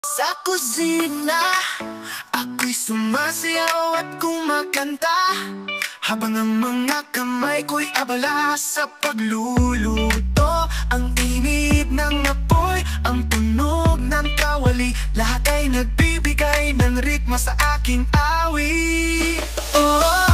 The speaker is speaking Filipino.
Sa kusina, ako'y sumasayaw at kumakanta, habang ang mga kamay ko'y abala sa pagluluto. Ang init ng apoy, ang tunog ng kawali, lahat ay nagbibigay ng ritmo sa aking awit. Oh,